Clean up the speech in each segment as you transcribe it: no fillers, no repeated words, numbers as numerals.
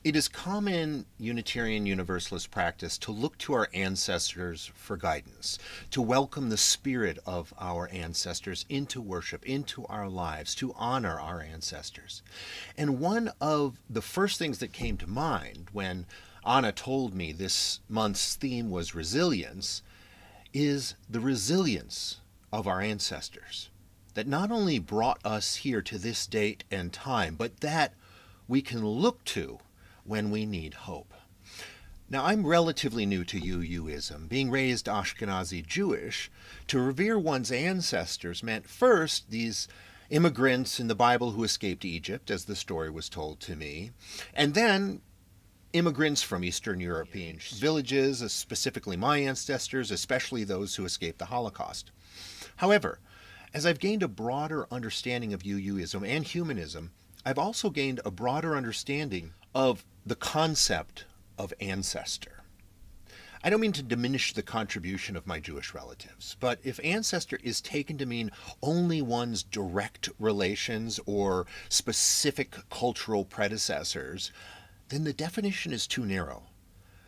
It is common Unitarian Universalist practice to look to our ancestors for guidance, to welcome the spirit of our ancestors into worship, into our lives, to honor our ancestors. And one of the first things that came to mind when Anna told me this month's theme was resilience is the resilience of our ancestors that not only brought us here to this date and time, but that we can look to when we need hope. Now, I'm relatively new to UUism. Being raised Ashkenazi Jewish, to revere one's ancestors meant first these immigrants in the Bible who escaped Egypt, as the story was told to me, and then immigrants from Eastern European villages, specifically my ancestors, especially those who escaped the Holocaust. However, as I've gained a broader understanding of UUism and humanism, I've also gained a broader understanding of the concept of ancestor. I don't mean to diminish the contribution of my Jewish relatives, but if ancestor is taken to mean only one's direct relations or specific cultural predecessors, then the definition is too narrow.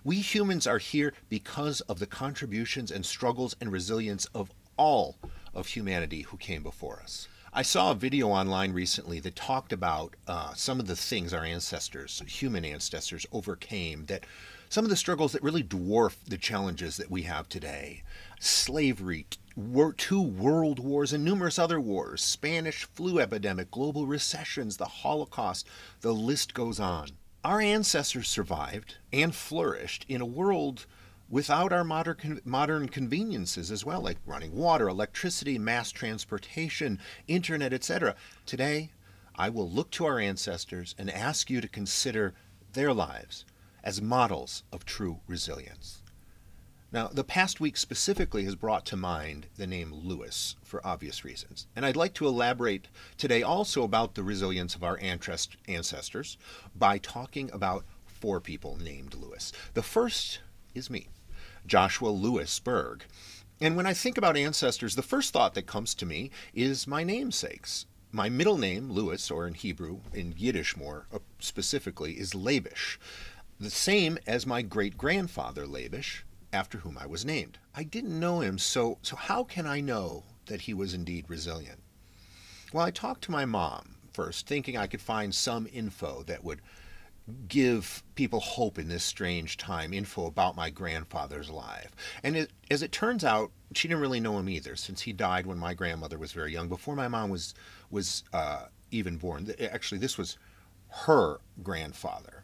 We humans are here because of the contributions and struggles and resilience of all of humanity who came before us. I saw a video online recently that talked about some of the things our ancestors, human ancestors, overcame, that some of the struggles that really dwarf the challenges that we have today. Slavery, two world wars, and numerous other wars, Spanish flu epidemic, global recessions, the Holocaust, the list goes on. Our ancestors survived and flourished in a world without our modern conveniences as well, like running water, electricity, mass transportation, internet, etc. Today, I will look to our ancestors and ask you to consider their lives as models of true resilience. Now, the past week specifically has brought to mind the name Lewis for obvious reasons. And I'd like to elaborate today also about the resilience of our ancestors by talking about four people named Lewis. The first is me, Joshua Lewis Berg. And when I think about ancestors, the first thought that comes to me is my namesakes. My middle name, Lewis, or in Hebrew, in Yiddish more specifically, is Labish, the same as my great-grandfather Labish, after whom I was named. I didn't know him, so how can I know that he was indeed resilient? Well, I talked to my mom first, thinking I could find some info that would give people hope in this strange time, info about my grandfather's life. And as it turns out, she didn't really know him either, since he died when my grandmother was very young, before my mom was even born. Actually, this was her grandfather.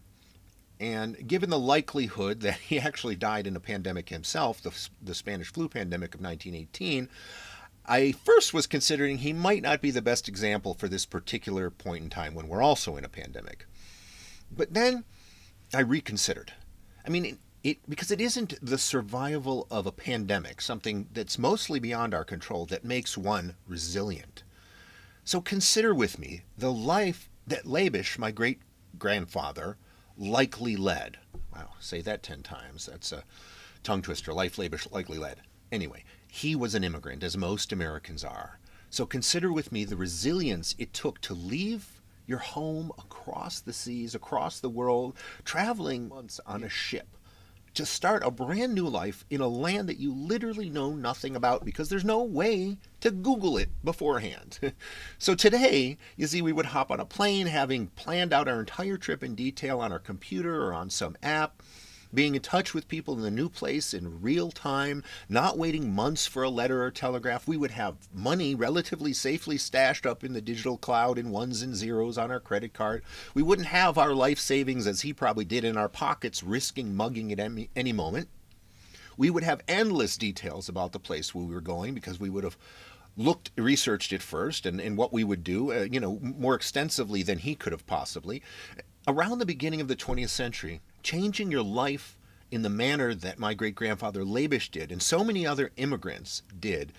And given the likelihood that he actually died in a pandemic himself, the Spanish flu pandemic of 1918, I first was considering he might not be the best example for this particular point in time when we're also in a pandemic. But then I reconsidered. I mean, because it isn't the survival of a pandemic, something that's mostly beyond our control, that makes one resilient. So consider with me the life that Labish, my great-grandfather, likely led. Wow, say that 10 times. That's a tongue twister. Life Labish likely led. Anyway, he was an immigrant, as most Americans are. So consider with me the resilience it took to leave your home across the seas, across the world, traveling months on a ship to start a brand new life in a land that you literally know nothing about because there's no way to Google it beforehand. So today, you see, we would hop on a plane having planned out our entire trip in detail on our computer or on some app, being in touch with people in the new place in real time, not waiting months for a letter or telegraph. We would have money relatively safely stashed up in the digital cloud in ones and zeros on our credit card. We wouldn't have our life savings, as he probably did, in our pockets, risking mugging at any moment. We would have endless details about the place where we were going because we would have researched it first and what we would do, more extensively than he could have possibly. Around the beginning of the 20th century, changing your life in the manner that my great-grandfather Labish did, and so many other immigrants did,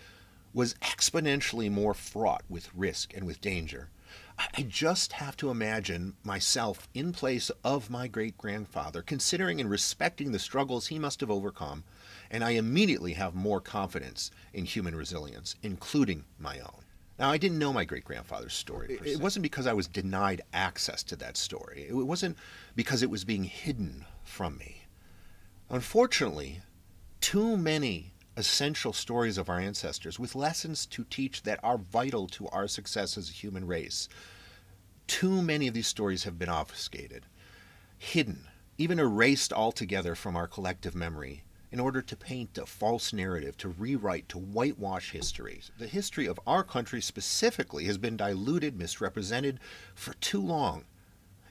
was exponentially more fraught with risk and with danger. I just have to imagine myself in place of my great-grandfather, considering and respecting the struggles he must have overcome, and I immediately have more confidence in human resilience, including my own. Now, I didn't know my great-grandfather's story. It wasn't because I was denied access to that story. It wasn't because it was being hidden from me. Unfortunately, too many essential stories of our ancestors with lessons to teach that are vital to our success as a human race, too many of these stories have been obfuscated, hidden, even erased altogether from our collective memory in order to paint a false narrative, to rewrite, to whitewash history. The history of our country specifically has been diluted, misrepresented for too long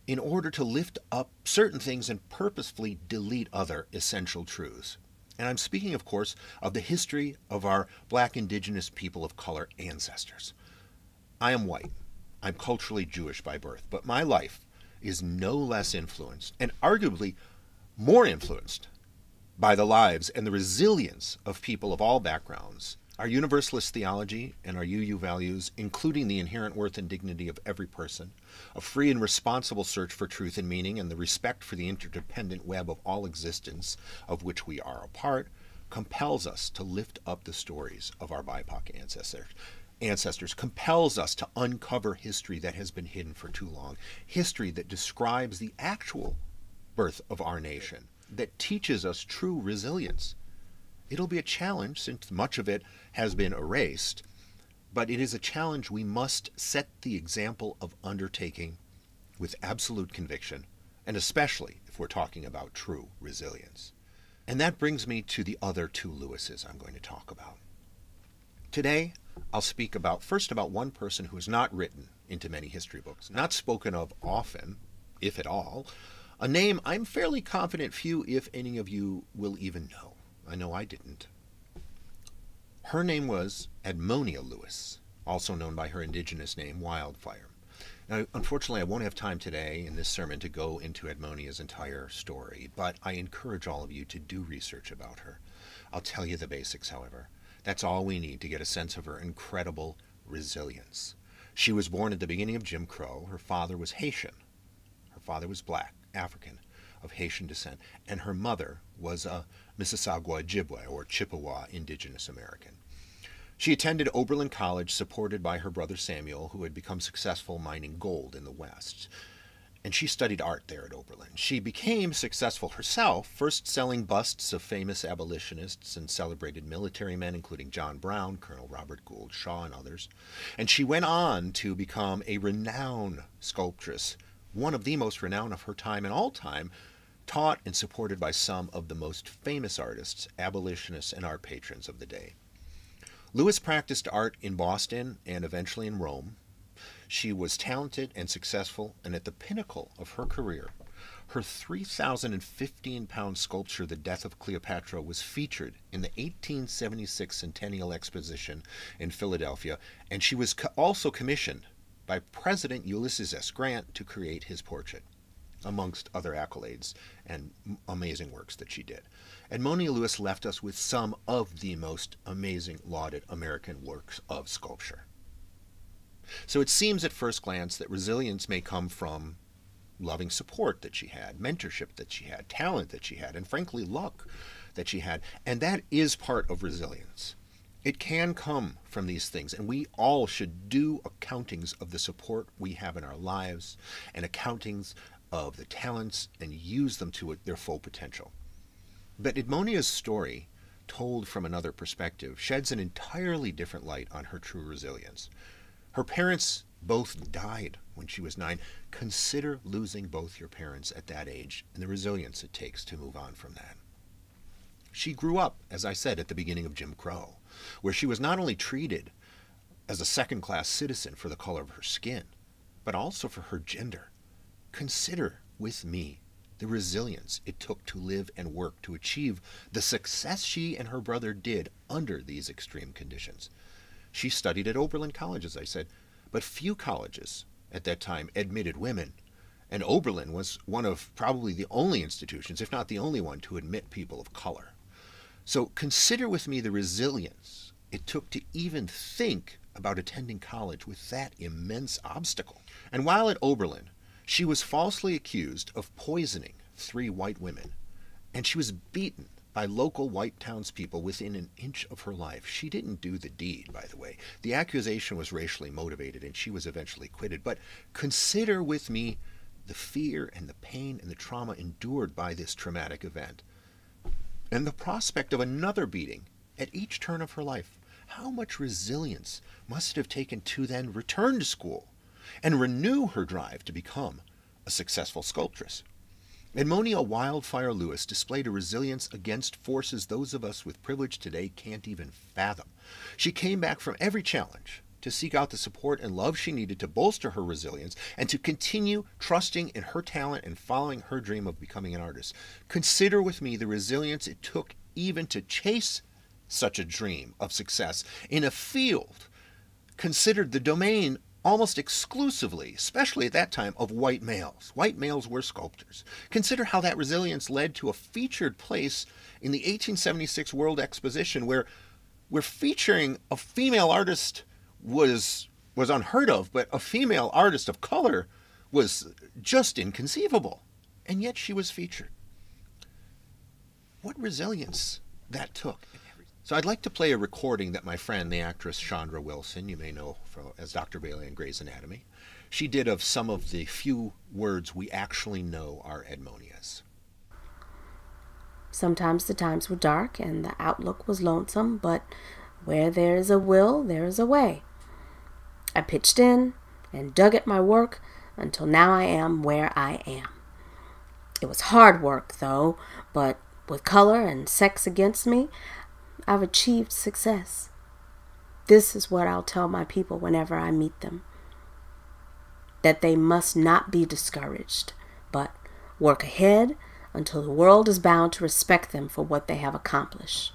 in order to lift up certain things and purposefully delete other essential truths. And I'm speaking, of course, of the history of our black indigenous people of color ancestors. I am white. I'm culturally Jewish by birth, but my life is no less influenced, and arguably more influenced, by the lives and the resilience of people of all backgrounds. Our Universalist theology and our UU values, including the inherent worth and dignity of every person, a free and responsible search for truth and meaning, and the respect for the interdependent web of all existence of which we are a part, compels us to lift up the stories of our BIPOC ancestors, compels us to uncover history that has been hidden for too long, history that describes the actual birth of our nation, that teaches us true resilience. It'll be a challenge since much of it has been erased, but it is a challenge we must set the example of undertaking with absolute conviction, and especially if we're talking about true resilience. And that brings me to the other two Lewises I'm going to talk about. Today, I'll speak first about one person who is not written into many history books, not spoken of often, if at all, a name I'm fairly confident few, if any of you, will even know. I know I didn't. Her name was Edmonia Lewis, also known by her indigenous name, Wildfire. Now, unfortunately, I won't have time today in this sermon to go into Edmonia's entire story, but I encourage all of you to do research about her. I'll tell you the basics, however. That's all we need to get a sense of her incredible resilience. She was born at the beginning of Jim Crow. Her father was Haitian. Her father was black, African, of Haitian descent, and her mother was a Mississauga Ojibwe, or Chippewa indigenous American. She attended Oberlin College, supported by her brother Samuel, who had become successful mining gold in the West. And she studied art there at Oberlin. She became successful herself, first selling busts of famous abolitionists and celebrated military men, including John Brown, Colonel Robert Gould Shaw, and others. And she went on to become a renowned sculptress, one of the most renowned of her time and all time, taught and supported by some of the most famous artists, abolitionists, and art patrons of the day. Lewis practiced art in Boston and eventually in Rome. She was talented and successful, and at the pinnacle of her career, her 3,015-pound sculpture, The Death of Cleopatra, was featured in the 1876 Centennial Exposition in Philadelphia, and she was also commissioned by President Ulysses S. Grant to create his portrait, amongst other accolades and amazing works that she did. Edmonia Lewis left us with some of the most amazing, lauded American works of sculpture. So it seems at first glance that resilience may come from loving support that she had, mentorship that she had, talent that she had, and frankly, luck that she had. And that is part of resilience. It can come from these things, and we all should do accountings of the support we have in our lives and accountings of the talents and use them to their full potential. But Edmonia's story, told from another perspective, sheds an entirely different light on her true resilience. Her parents both died when she was 9. Consider losing both your parents at that age and the resilience it takes to move on from that. She grew up, as I said, at the beginning of Jim Crow, where she was not only treated as a second-class citizen for the color of her skin, but also for her gender. Consider with me the resilience it took to live and work to achieve the success she and her brother did under these extreme conditions. She studied at Oberlin College, as I said, but few colleges at that time admitted women, and Oberlin was one of probably the only institutions, if not the only one, to admit people of color. So consider with me the resilience it took to even think about attending college with that immense obstacle. And while at Oberlin, she was falsely accused of poisoning 3 white women, and she was beaten by local white townspeople within an inch of her life. She didn't do the deed, by the way. The accusation was racially motivated and she was eventually acquitted. But consider with me the fear and the pain and the trauma endured by this traumatic event, and the prospect of another beating at each turn of her life. How much resilience must it have taken to then return to school and renew her drive to become a successful sculptress? Edmonia Wildfire Lewis displayed a resilience against forces those of us with privilege today can't even fathom. She came back from every challenge to seek out the support and love she needed to bolster her resilience and to continue trusting in her talent and following her dream of becoming an artist. Consider with me the resilience it took even to chase such a dream of success in a field considered the domain almost exclusively, especially at that time, of white males. White males were sculptors. Consider how that resilience led to a featured place in the 1876 World Exposition where featuring a female artist was unheard of, but a female artist of color was just inconceivable. And yet she was featured. What resilience that took. So I'd like to play a recording that my friend, the actress Chandra Wilson, you may know as Dr. Bailey in Grey's Anatomy, she did of some of the few words we actually know are Edmonia's. Sometimes the times were dark and the outlook was lonesome, but where there is a will, there is a way. I pitched in and dug at my work until now I am where I am. It was hard work, though, but with color and sex against me, I've achieved success. This is what I'll tell my people whenever I meet them. That they must not be discouraged, but work ahead until the world is bound to respect them for what they have accomplished.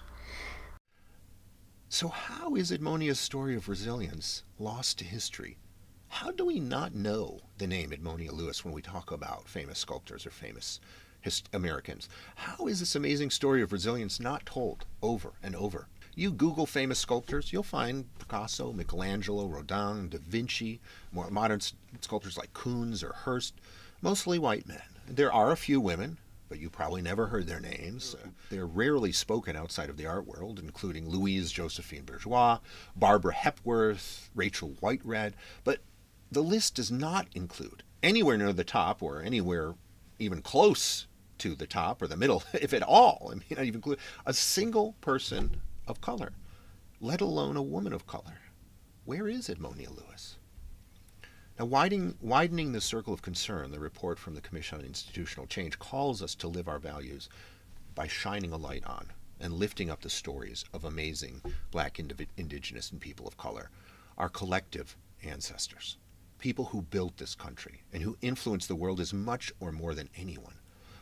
So how is Edmonia's story of resilience lost to history? How do we not know the name Edmonia Lewis when we talk about famous sculptors or famous Americans? How is this amazing story of resilience not told over and over? You Google famous sculptors, you'll find Picasso, Michelangelo, Rodin, Da Vinci, more modern sculptors like Koons or Hirst, mostly white men. There are a few women, but you probably never heard their names. They're rarely spoken outside of the art world, including Louise Josephine Bourgeois, Barbara Hepworth, Rachel Whiteread, but the list does not include anywhere near the top or anywhere even close to the top or the middle, if at all. I mean, not even include a single person of color, let alone a woman of color. Where is Edmonia Lewis? Now, widening the circle of concern, the report from the Commission on Institutional Change calls us to live our values by shining a light on and lifting up the stories of amazing Black, Indigenous, and people of color, our collective ancestors, people who built this country and who influenced the world as much or more than anyone.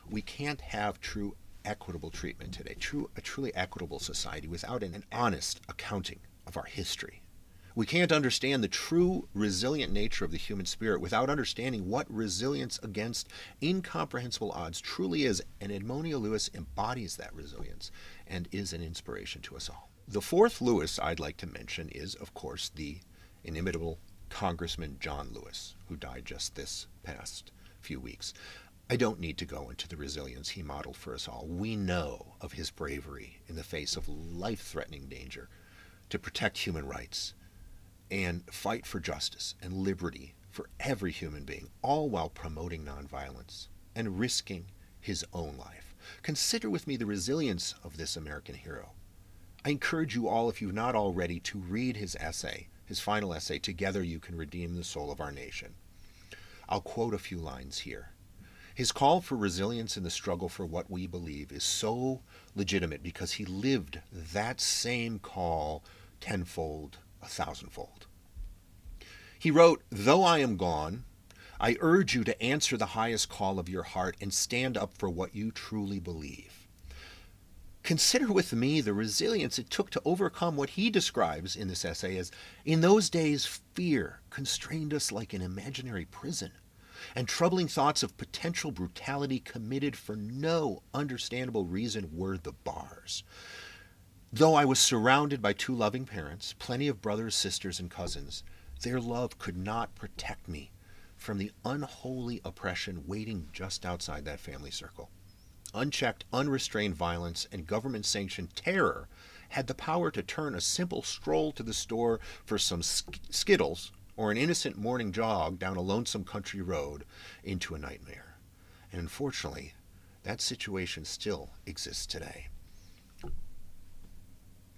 We can't have true equitable treatment today, a truly equitable society, without an honest accounting of our history. We can't understand the true resilient nature of the human spirit without understanding what resilience against incomprehensible odds truly is, and Edmonia Lewis embodies that resilience and is an inspiration to us all. The fourth Lewis I'd like to mention is, of course, the inimitable Congressman John Lewis, who died just this past few weeks. I don't need to go into the resilience he modeled for us all. We know of his bravery in the face of life-threatening danger to protect human rights and fight for justice and liberty for every human being, all while promoting nonviolence and risking his own life. Consider with me the resilience of this American hero. I encourage you all, if you've not already, to read his essay, his final essay, Together You Can Redeem the Soul of Our Nation. I'll quote a few lines here. His call for resilience in the struggle for what we believe is so legitimate because he lived that same call tenfold, a thousandfold. He wrote, "Though I am gone, I urge you to answer the highest call of your heart and stand up for what you truly believe." Consider with me the resilience it took to overcome what he describes in this essay as, in those days, fear constrained us like an imaginary prison, and troubling thoughts of potential brutality committed for no understandable reason were the bars. Though I was surrounded by two loving parents, plenty of brothers, sisters, and cousins, their love could not protect me from the unholy oppression waiting just outside that family circle. Unchecked, unrestrained violence and government-sanctioned terror had the power to turn a simple stroll to the store for some Skittles or an innocent morning jog down a lonesome country road into a nightmare. And unfortunately, that situation still exists today.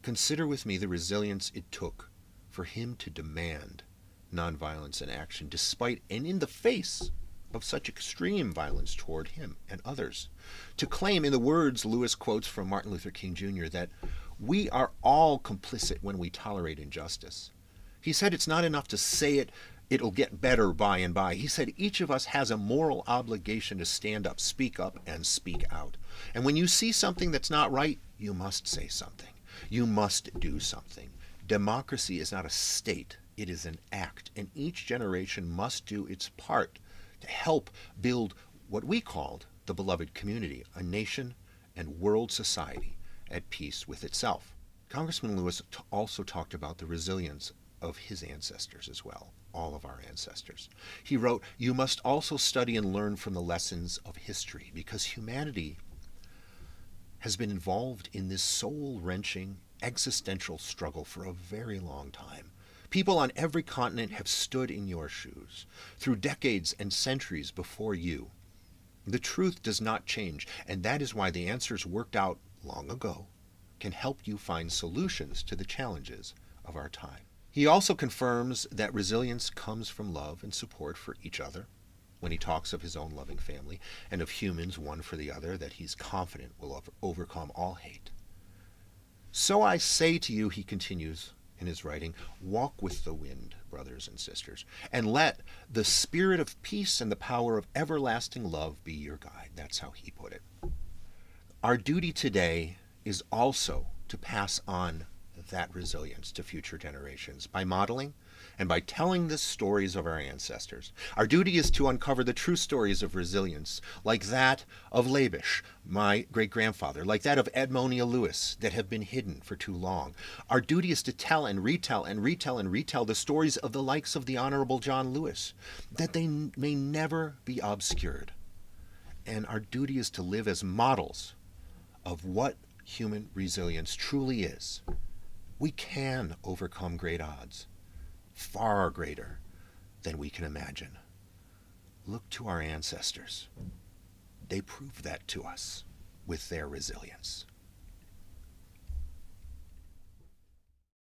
Consider with me the resilience it took for him to demand nonviolence in action, despite and in the face of such extreme violence toward him and others. To claim, in the words Lewis quotes from Martin Luther King Jr., that we are all complicit when we tolerate injustice. He said it's not enough to say it, it'll get better by and by. He said each of us has a moral obligation to stand up, and speak out. And when you see something that's not right, you must say something. You must do something. Democracy is not a state, it is an act, and each generation must do its part to help build what we called the beloved community, a nation and world society at peace with itself. Congressman Lewis also talked about the resilience of his ancestors as well, all of our ancestors. He wrote, "You must also study and learn from the lessons of history, because humanity has been involved in this soul-wrenching existential struggle for a very long time. People on every continent have stood in your shoes through decades and centuries before you. The truth does not change, and that is why the answers worked out long ago can help you find solutions to the challenges of our time." He also confirms that resilience comes from love and support for each other when he talks of his own loving family and of humans one for the other that he's confident will overcome all hate. "So I say to you," he continues in his writing, "walk with the wind, brothers and sisters, and let the spirit of peace and the power of everlasting love be your guide." That's how he put it. Our duty today is also to pass on that resilience to future generations by modeling and by telling the stories of our ancestors. Our duty is to uncover the true stories of resilience, like that of Labish, my great-grandfather, like that of Edmonia Lewis, that have been hidden for too long. Our duty is to tell and retell and retell and retell the stories of the likes of the Honorable John Lewis, that they may never be obscured. And our duty is to live as models of what human resilience truly is. We can overcome great odds, far greater than we can imagine. Look to our ancestors. They proved that to us with their resilience.